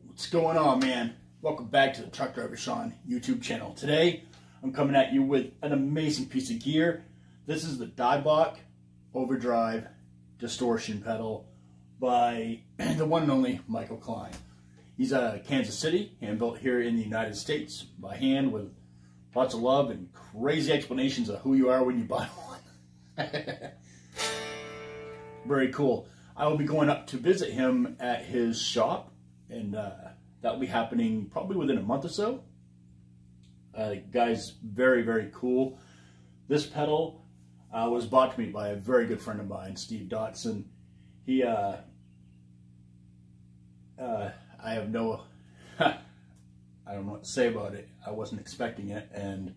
What's going on, man? Welcome back to the Truck Driver Sean YouTube channel. Today, I'm coming at you with an amazing piece of gear. This is the Dybbuk Overdrive distortion pedal by the one and only Michael Klein. He's a Kansas City, hand-built here in the United States by hand with lots of love and crazy explanations of who you are when you buy one. Very cool. I will be going up to visit him at his shop, and that will be happening probably within a month or so. The guy's very, very cool. This pedal was bought to me by a very good friend of mine, Steve Dotson. He, I have no, I don't know what to say about it. I wasn't expecting it, and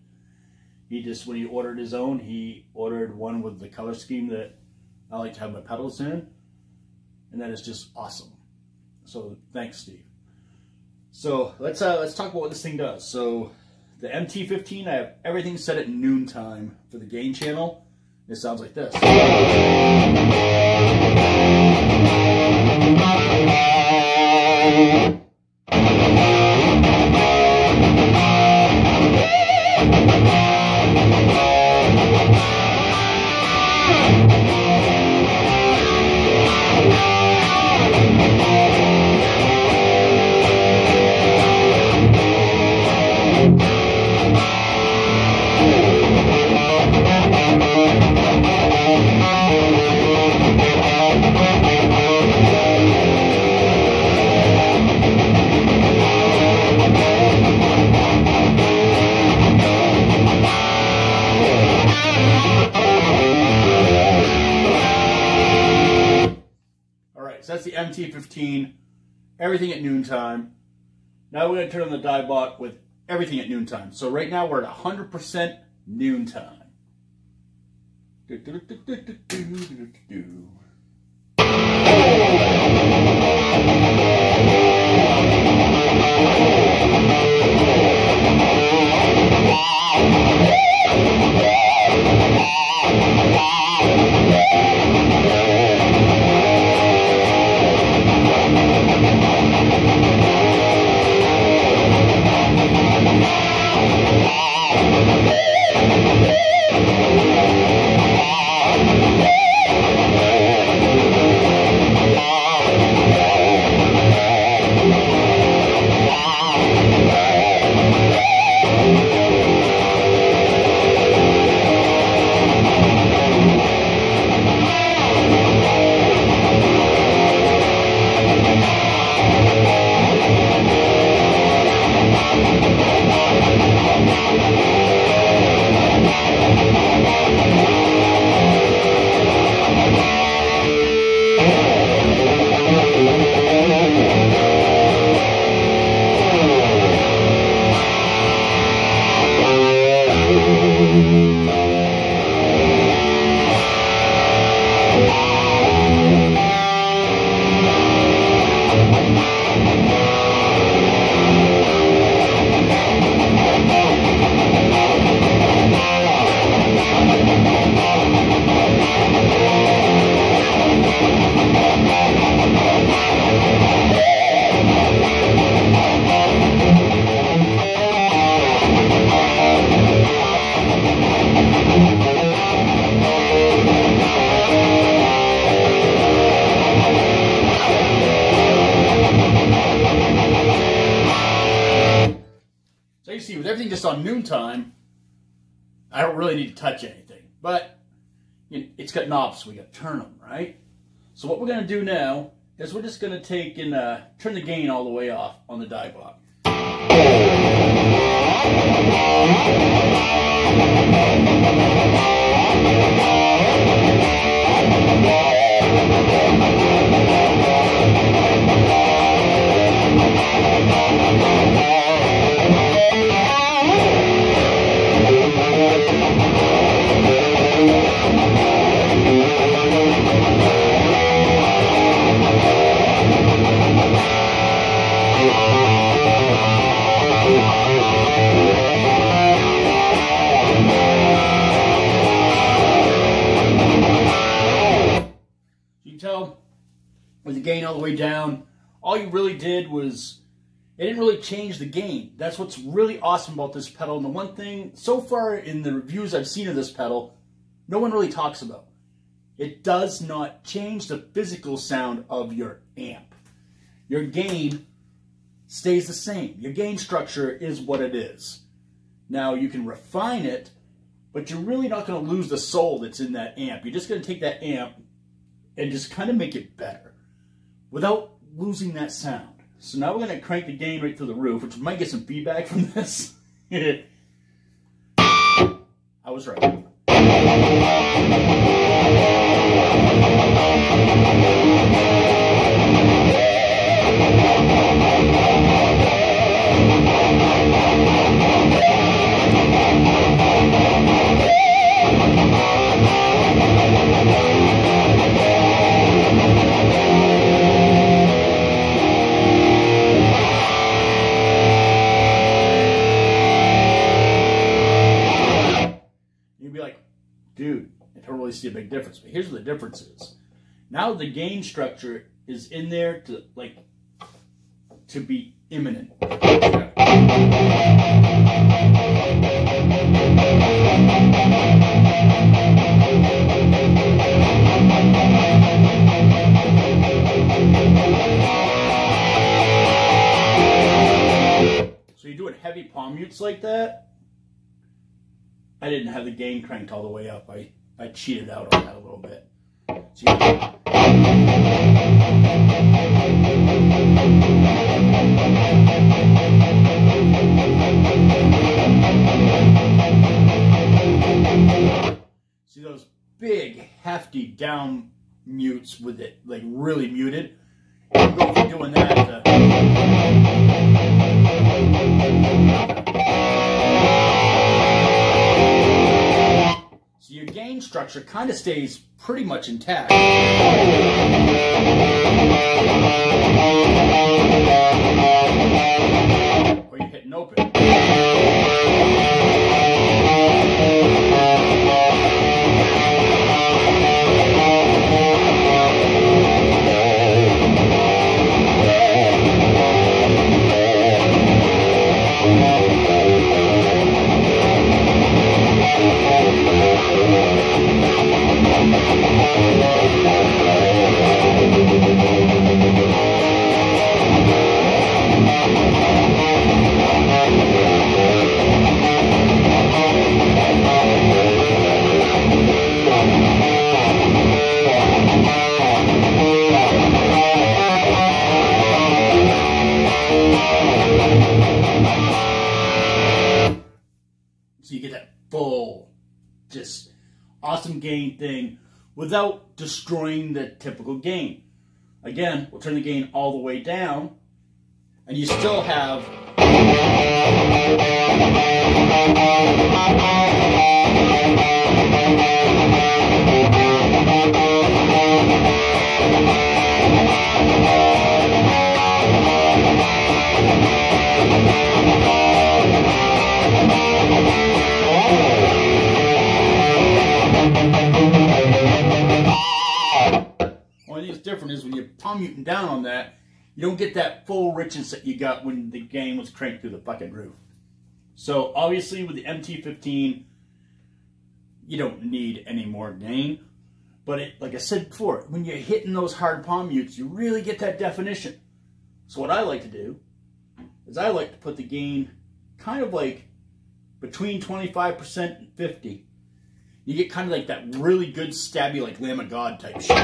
he just, when he ordered his own, he ordered one with the color scheme that I like to have my pedals in, and that is just awesome. So thanks, Steve. So let's talk about what this thing does. So the MT15, I have everything set at noontime for the gain channel. It sounds like this. So that's the MT15, everything at noontime. Now we're going to turn on the Dybbuk with everything at noontime. So right now we're at 100% noontime. So you see, with everything just on noontime, I don't really need to touch anything. But it's got knobs, so we got to turn them, right? So what we're going to do now is we're just going to take and turn the gain all the way off on the Dybbuk. You can tell with the gain all the way down, all you really did was it didn't really change the gain. That's what's really awesome about this pedal. And the one thing, so far in the reviews I've seen of this pedal, no one really talks about. It does not change the physical sound of your amp. Your gain stays the same. Your gain structure is what it is. Now, you can refine it, but you're really not going to lose the soul that's in that amp. You're just going to take that amp and just kind of make it better without losing that sound. So now we're going to crank the gain right through the roof, which might get some feedback from this. I was right. Dude, I don't really see a big difference. But here's what the difference is. Now the gain structure is in there to be imminent. So you're doing heavy palm mutes like that. I didn't have the gain cranked all the way up. I cheated out on that a little bit. See those big, hefty down mutes with it, like really muted? You can go from doing that to... So your gain structure kind of stays pretty much intact. Or you're hitting open. So you get that full, just awesome gain thing without destroying the typical gain. Again, we'll turn the gain all the way down, and you still have... Only thing that's different is when you're palm muting down on that, you don't get that full richness that you got when the gain was cranked through the fucking roof. So obviously with the MT15, you don't need any more gain. But like I said before, when you're hitting those hard palm mutes, you really get that definition. So what I like to do is I like to put the gain kind of like between 25% and 50%. You get kind of like that really good stabby, like Lamb of God type shit.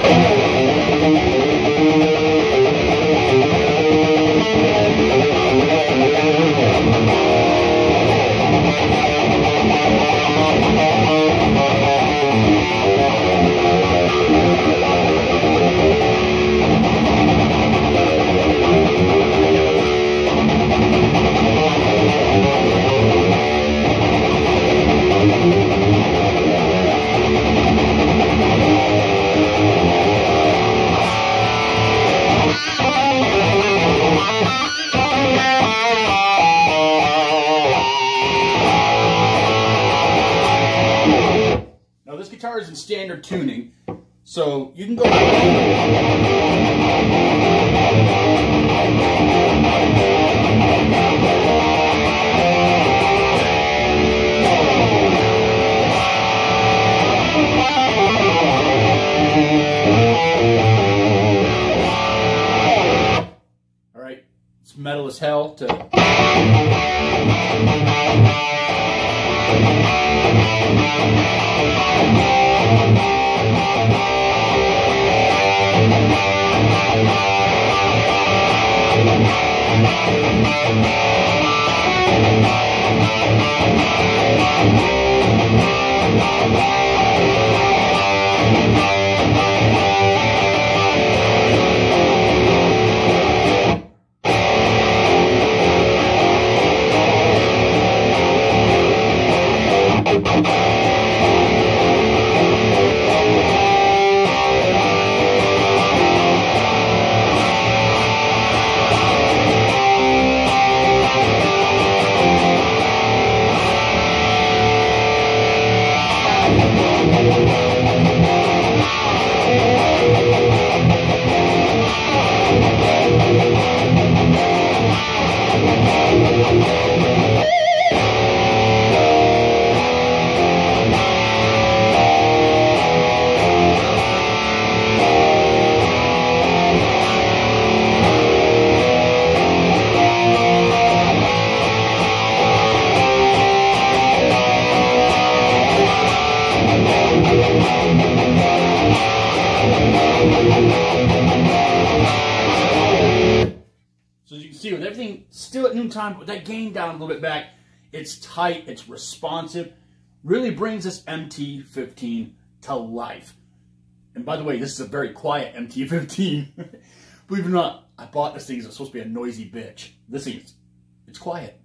Guitar is in standard tuning, so you can go back. It's metal as hell to... So as you can see, with everything still at noontime, with that gain down a little bit back, it's tight, it's responsive, really brings this MT-15 to life. And by the way, this is a very quiet MT-15. Believe it or not, I bought this thing because it's supposed to be a noisy bitch. This thing is, it's quiet.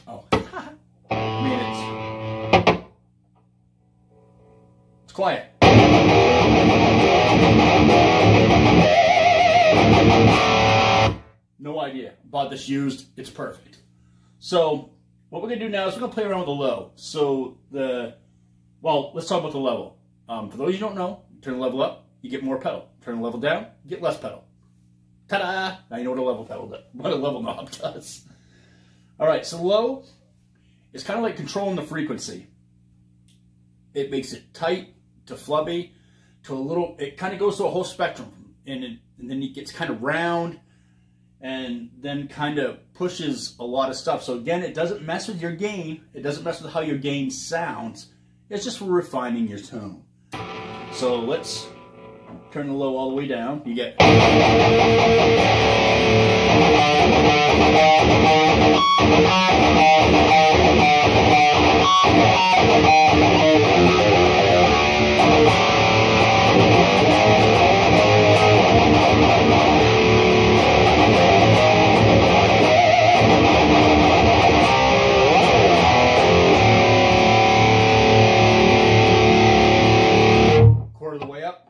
Oh, I mean, it's quiet. No idea. Bought this used. It's perfect. So what we're going to do now is we're going to play around with the low. So well, let's talk about the level. For those you don't know, turn the level up, you get more pedal. Turn the level down, you get less pedal. Ta-da! Now you know what a level pedal does, what a level knob does. All right, so low is kind of like controlling the frequency. It makes it tight to flubby to a little. It kind of goes to a whole spectrum, and then it gets kind of round, and then kind of pushes a lot of stuff. So again, it doesn't mess with your gain. It doesn't mess with how your gain sounds. It's just for refining your tone. So let's turn the low all the way down. You get... quarter of the way up.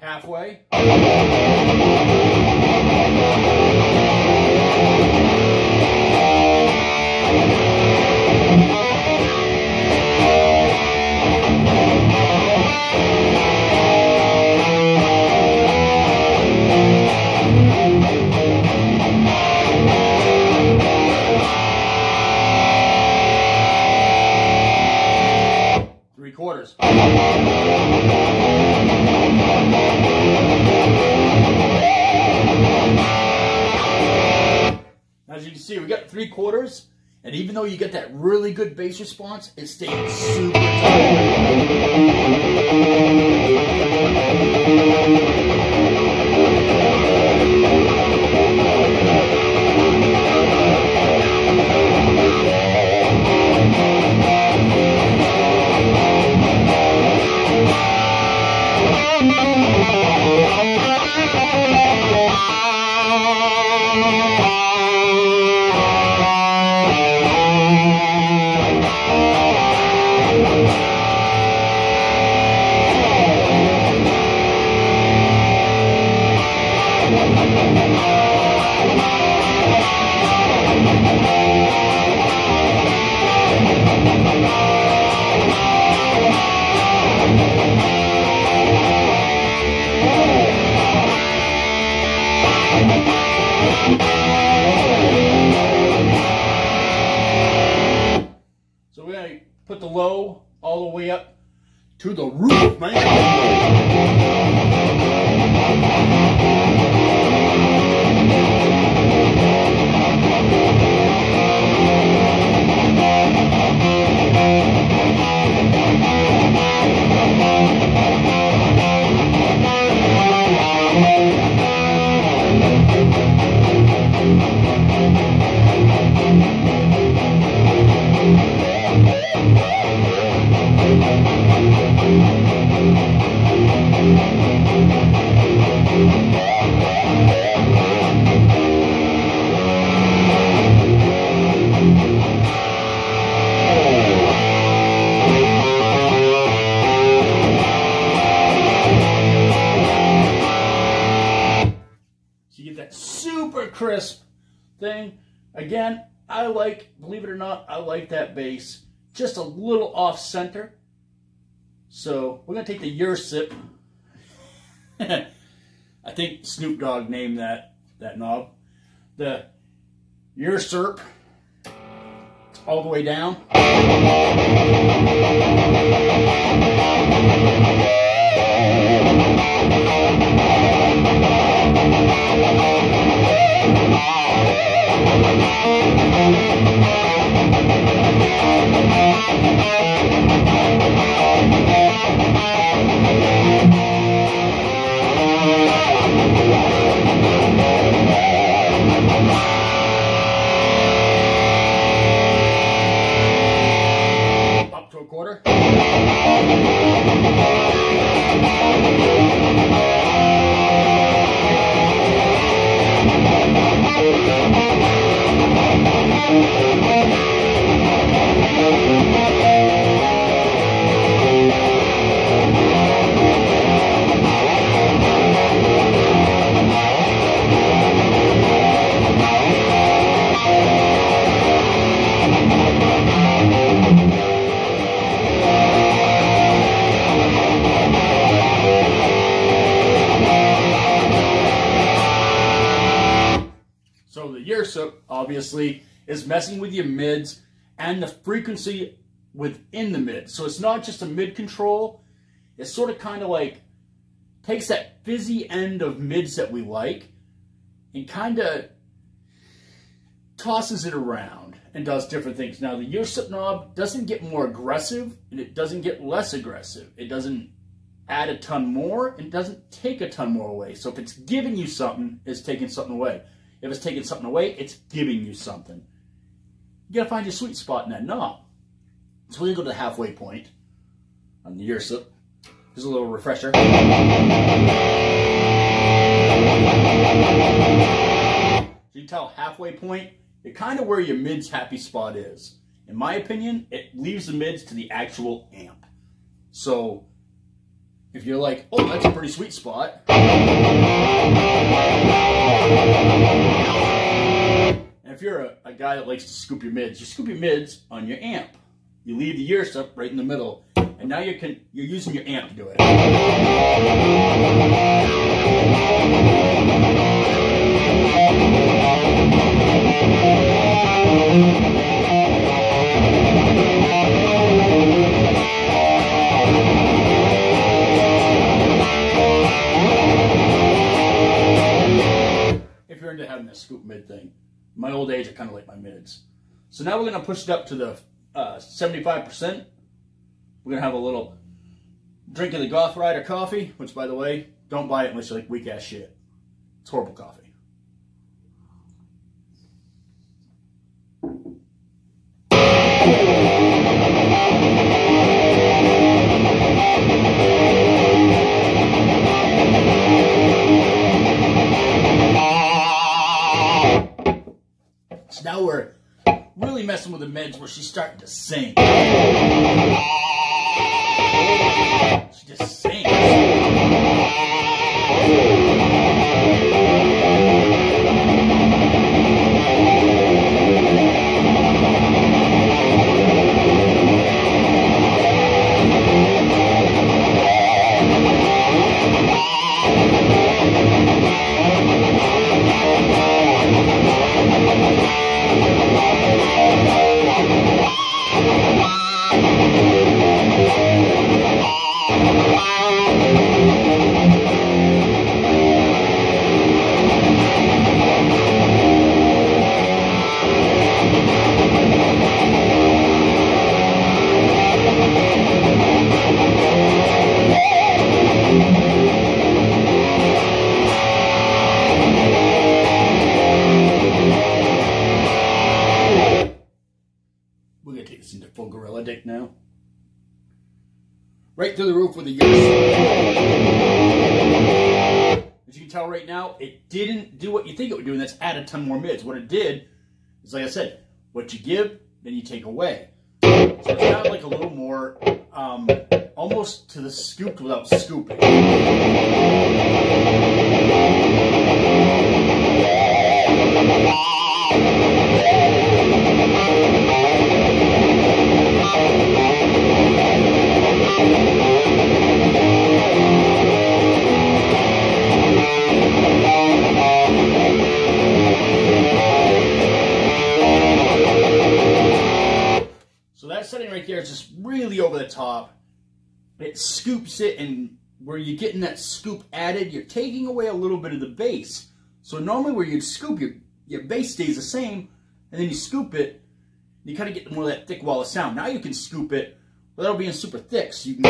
Halfway. Three-quarters. As you can see, we got three-quarters, and even though you get that really good bass response, it stays super all the way up to the roof, man. Super crisp thing. Again, I like, believe it or not, I like that bass just a little off center. So we're gonna take the Ursip. I think Snoop Dogg named that knob. The Ursip all the way down. Up to a quarter. So the Ursip obviously is messing with your mids and the frequency within the mids. So it's not just a mid control. It's sort of kind of like takes that fizzy end of mids that we like and kind of tosses it around and does different things. Now the Ursip knob doesn't get more aggressive and it doesn't get less aggressive. It doesn't add a ton more and it doesn't take a ton more away. So if it's giving you something, it's taking something away. If it's taking something away, it's giving you something. You gotta find your sweet spot in that knob. So we're gonna go to the halfway point on the Ursip. Just a little refresher. So you can tell halfway point, you're kind of where your mid's happy spot is. In my opinion, it leaves the mids to the actual amp. So if you're like, oh, that's a pretty sweet spot. And if you're a guy that likes to scoop your mids, you scoop your mids on your amp. You leave the Ursip right in the middle, and now you're using your amp to do it. If you're into having that scoop mid thing. In my old age, I kind of like my mids. So now we're going to push it up to the 75%. We're going to have a little drink of the Goth Rider coffee, which, by the way, don't buy it unless you like weak-ass shit. It's horrible coffee. So now we're really messing with the mids where she's starting to sing. She just sings. Gets into full gorilla dick now. Right through the roof with a yoke. As you can tell right now, it didn't do what you think it would do, and that's add a ton more mids. What it did is, like I said, what you give, then you take away. So it's got like a little more, almost to the scooped without scooping. So that setting right there is just really over the top. It scoops it, and where you're getting that scoop added, you're taking away a little bit of the bass. So normally where you'd scoop, your bass stays the same, and then you scoop it, and you kind of get more of that thick wall of sound. Now you can scoop it without being super thick, so you can...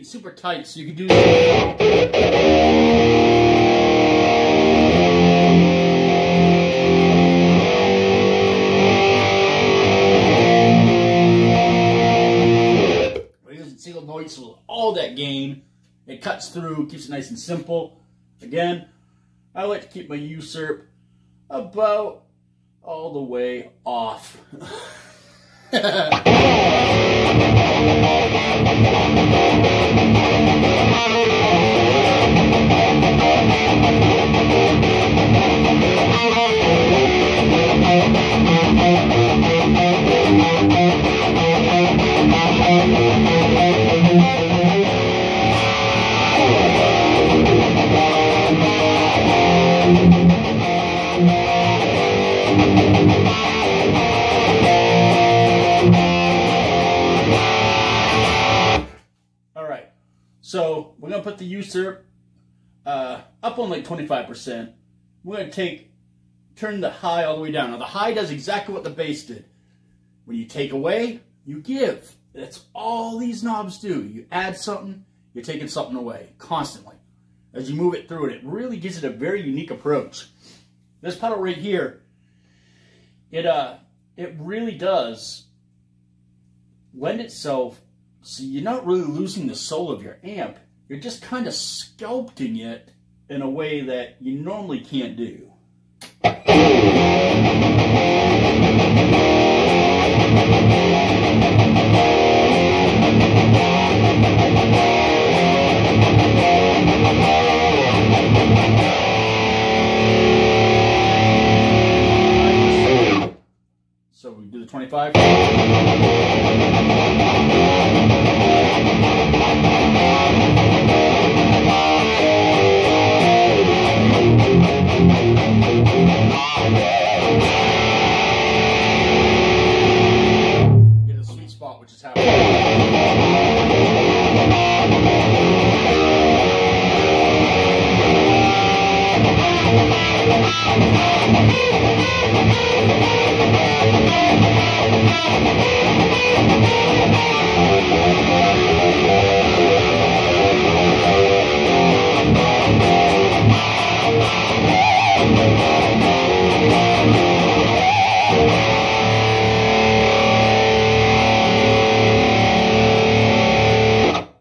Super tight, so you can do single notes with all that gain. It cuts through, keeps it nice and simple. Again, I like to keep my usurp about all the way off. So we're going to put the usurp up on like 25%. We're going to turn the high all the way down. Now the high does exactly what the bass did. When you take away, you give. That's all these knobs do. You add something, you're taking something away constantly. As you move it through it, it really gives it a very unique approach. This pedal right here, it really does lend itself. So you're not really losing the soul of your amp. You're just kind of sculpting it in a way that you normally can't do. So we do the 25. Get a sweet spot, which is how.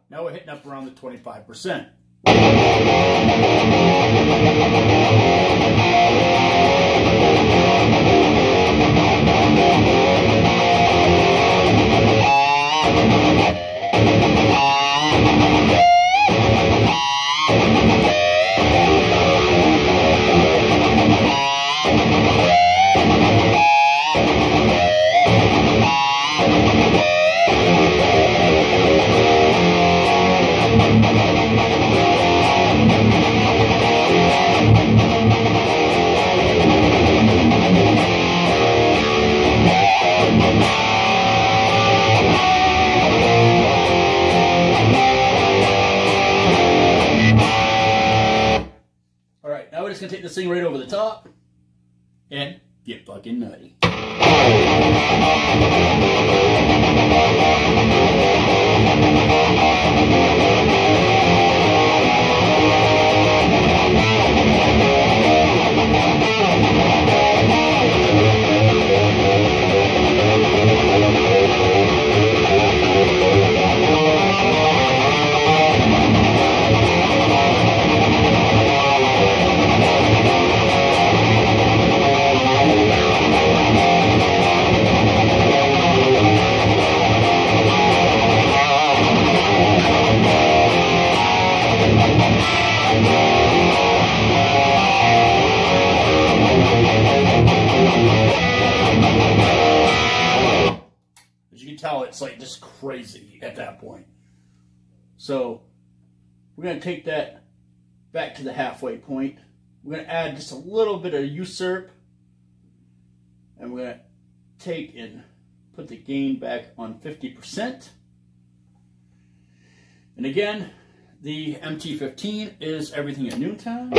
Now we're hitting up around the 25%. Now we're just going to take this thing right over the top and get fucking nutty. Tell it's like just crazy at that point. So we're going to take that back to the halfway point. We're going to add just a little bit of usurp, and we're going to take and put the gain back on 50%. And again, the MT15 is everything at noontime.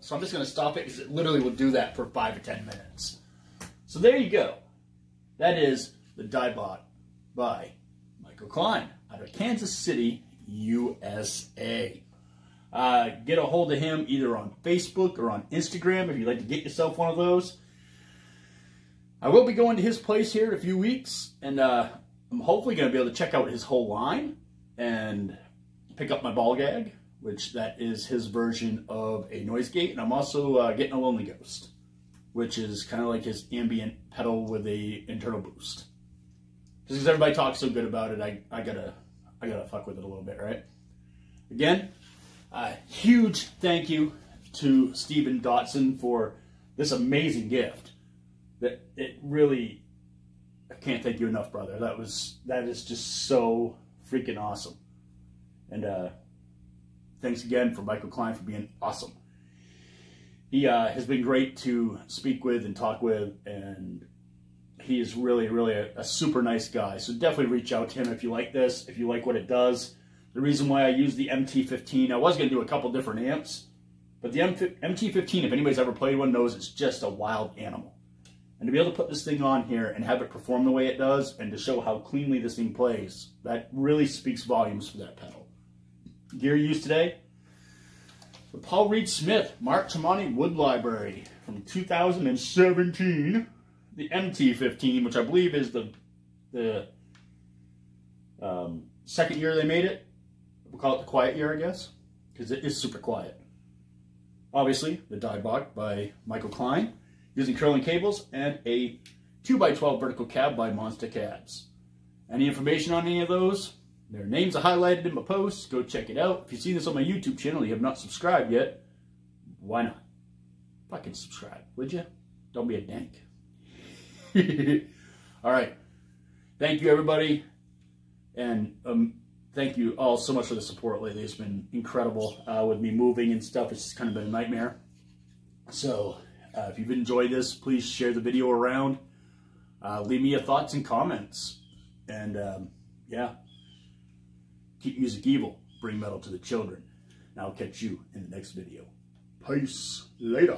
So I'm just going to stop it because it literally will do that for 5 or 10 minutes. So there you go. That is the Dybbuk by Michael Klein out of Kansas City, USA. Get a hold of him either on Facebook or on Instagram if you'd like to get yourself one of those. I will be going to his place here in a few weeks, and I'm hopefully going to be able to check out his whole line and pick up my ball gag, which that is his version of a noise gate. And I'm also getting a Lonely Ghost, which is kind of like his ambient pedal with a internal boost. Just because everybody talks so good about it, I gotta fuck with it a little bit, right? Again, huge thank you to Stephen Dotson for this amazing gift. That it really, I can't thank you enough, brother. That is just so freaking awesome. And thanks again for Michael Klein for being awesome. He has been great to speak with and talk with, and he is really, really a super nice guy. So definitely reach out to him if you like this, if you like what it does. the reason why I use the MT15. I was going to do a couple different amps, but the MT15, if anybody's ever played one, knows it's just a wild animal. And to be able to put this thing on here and have it perform the way it does, and to show how cleanly this thing plays, that really speaks volumes for that pedal. Gear used today, the Paul Reed Smith Mark Tremonti Wood Library from 2017. The MT15, which I believe is the second year they made it. We'll call it the quiet year, I guess, because it is super quiet. Obviously, the Dybbuk by Michael Klein, using curling cables, and a 2x12 vertical cab by Monster Cabs. Any information on any of those, their names are highlighted in my posts. Go check it out. If you've seen this on my YouTube channel and you have not subscribed yet, why not? Fucking subscribe, would you? Don't be a dank. All right. Thank you, everybody. And thank you all so much for the support lately. It's been incredible with me moving and stuff. It's just kind of been a nightmare. So if you've enjoyed this, please share the video around. Leave me your thoughts and comments. And yeah, keep music evil. Bring metal to the children. And I'll catch you in the next video. Peace. Later.